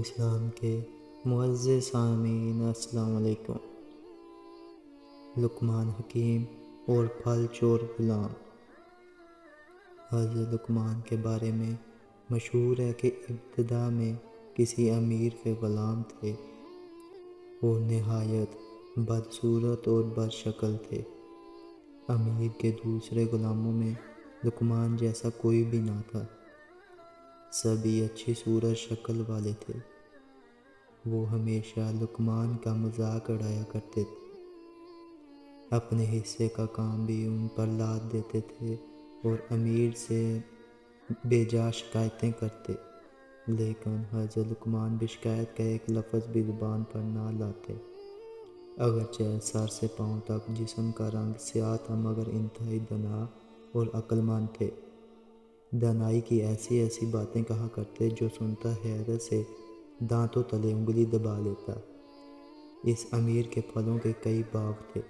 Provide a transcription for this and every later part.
اسلام کے معزز سامعین السلام علیکم۔ لقمان حکیم اور پھل چور غلام۔ حضرت لقمان کے بارے میں مشہور ہے کہ ابتدا میں کسی امیر کے غلام تھے۔ وہ نہایت بدصورت اور بدشکل تھے۔ امیر کے دوسرے غلاموں میں لقمان جیسا کوئی بھی نہ تھا۔ سبھی اچھی صورت شکل والے تھے۔ وہ ہمیشہ لقمان کا مذاق اڑایا کرتے تھے، اپنے حصے کا کام بھی ان پر لاد دیتے تھے اور امیر سے بے جا شکایتیں کرتے، لیکن حضرت لقمان بھی شکایت کا ایک لفظ بھی زبان پر نہ لاتے۔ اگرچہ سر سے پاؤں تک جسم کا رنگ سیاہ تھا، مگر انتہائی دانا اور عقل مند تھے۔ دانائی کی ایسی ایسی باتیں کہا کرتے جو سنتا حیرت سے دانتوں تلے انگلی دبا لیتا۔ اس امیر کے پھلوں کے کئی باغ تھے۔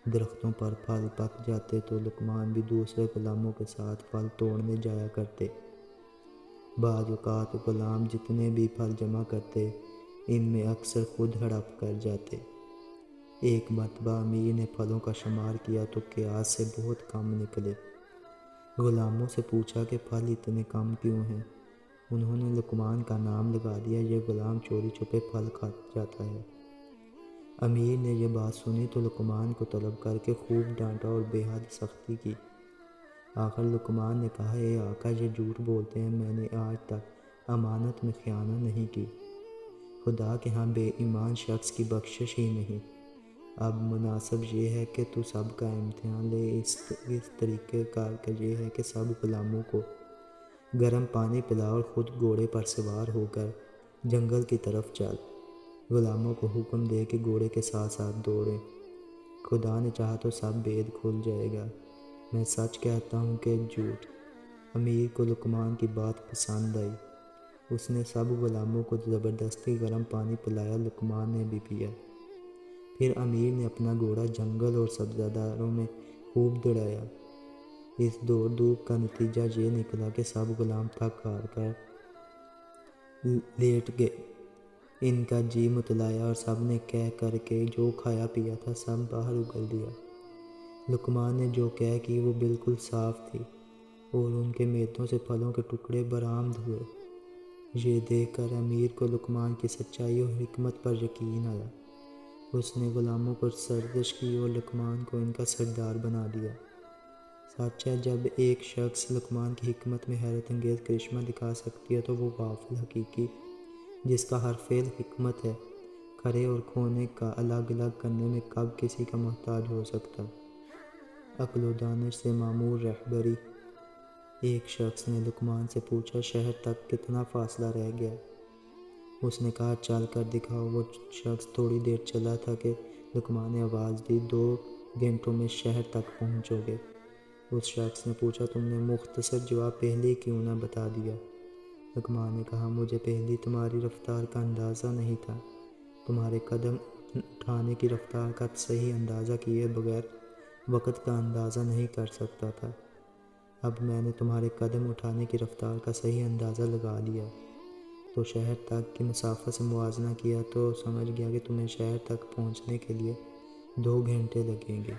درختوں پر پھل پک جاتے تو لقمان بھی دوسرے غلاموں کے ساتھ پھل توڑنے جایا کرتے۔ بعض اوقات غلام جتنے بھی پھل جمع کرتے، ان میں اکثر خود ہڑپ کر جاتے۔ ایک مرتبہ امیر نے پھلوں کا شمار کیا تو قیاس سے بہت کم نکلے۔ غلاموں سے پوچھا کہ پھل اتنے کم کیوں ہیں؟ انہوں نے لقمان کا نام لگا دیا، یہ غلام چوری چھپے پھل کھا جاتا ہے۔ امیر نے یہ بات سنی تو لقمان کو طلب کر کے خوب ڈانٹا اور بے حد سختی کی۔ آخر لقمان نے کہا، اے آقا، یہ جھوٹ بولتے ہیں، میں نے آج تک امانت میں خیانت نہیں کی۔ خدا کے ہاں بے ایمان شخص کی بخشش ہی نہیں۔ اب مناسب یہ ہے کہ تو سب کا امتحان لے۔ اس طریقہ کار کا یہ ہے کہ سب غلاموں کو گرم پانی پلا اور خود گھوڑے پر سوار ہو کر جنگل کی طرف چل۔ غلاموں کو حکم دے کہ گھوڑے کے ساتھ ساتھ دوڑیں۔ خدا نے چاہا تو سب بید کھل جائے گا۔ میں سچ کہتا ہوں کہ جھوٹ۔ امیر کو لقمان کی بات پسند آئی۔ اس نے سب غلاموں کو زبردستی گرم پانی پلایا، لقمان نے بھی پیا۔ پھر امیر نے اپنا گھوڑا جنگل اور سبزہ میں خوب دوڑایا۔ اس دوڑ دھوپ کا نتیجہ یہ نکلا کہ سب غلام تھک ہار کر لیٹ گئے۔ ان کا جی متلایا اور سب نے کہہ کر کے جو کھایا پیا تھا سب باہر اگل دیا۔ لقمان نے جو کہہ کی وہ بالکل صاف تھی اور ان کے میدوں سے پھلوں کے ٹکڑے برآمد ہوئے۔ یہ دیکھ کر امیر کو لقمان کی سچائی اور حکمت پر یقین آیا۔ اس نے غلاموں کو سرزنش کی اور لقمان کو ان کا سردار بنا دیا۔ سچ ہے، جب ایک شخص لقمان کی حکمت میں حیرت انگیز کرشمہ دکھا سکتی ہے تو وہ غافل حقیقی جس کا ہر فعل حکمت ہے، کھرے اور کھونے کا الگ الگ کرنے میں کب کسی کا محتاج ہو سکتا؟ عقل و دانش سے معمور رہبری۔ ایک شخص نے لقمان سے پوچھا، شہر تک کتنا فاصلہ رہ گیا؟ اس نے کہا، چل کر دکھاؤ۔ وہ شخص تھوڑی دیر چلا تھا کہ لقمان نے آواز دی، 2 گھنٹوں میں شہر تک پہنچو گے۔ اس شخص نے پوچھا، تم نے مختصر جواب پہلے کیوں نہ بتا دیا؟ لقمان نے کہا، مجھے پہلے تمہاری رفتار کا اندازہ نہیں تھا۔ تمہارے قدم اٹھانے کی رفتار کا صحیح اندازہ کیے بغیر وقت کا اندازہ نہیں کر سکتا تھا۔ اب میں نے تمہارے قدم اٹھانے کی رفتار کا صحیح اندازہ لگا لیا تو شہر تک کی مسافت سے موازنہ کیا تو سمجھ گیا کہ تمہیں شہر تک پہنچنے کے لیے 2 گھنٹے لگیں گے۔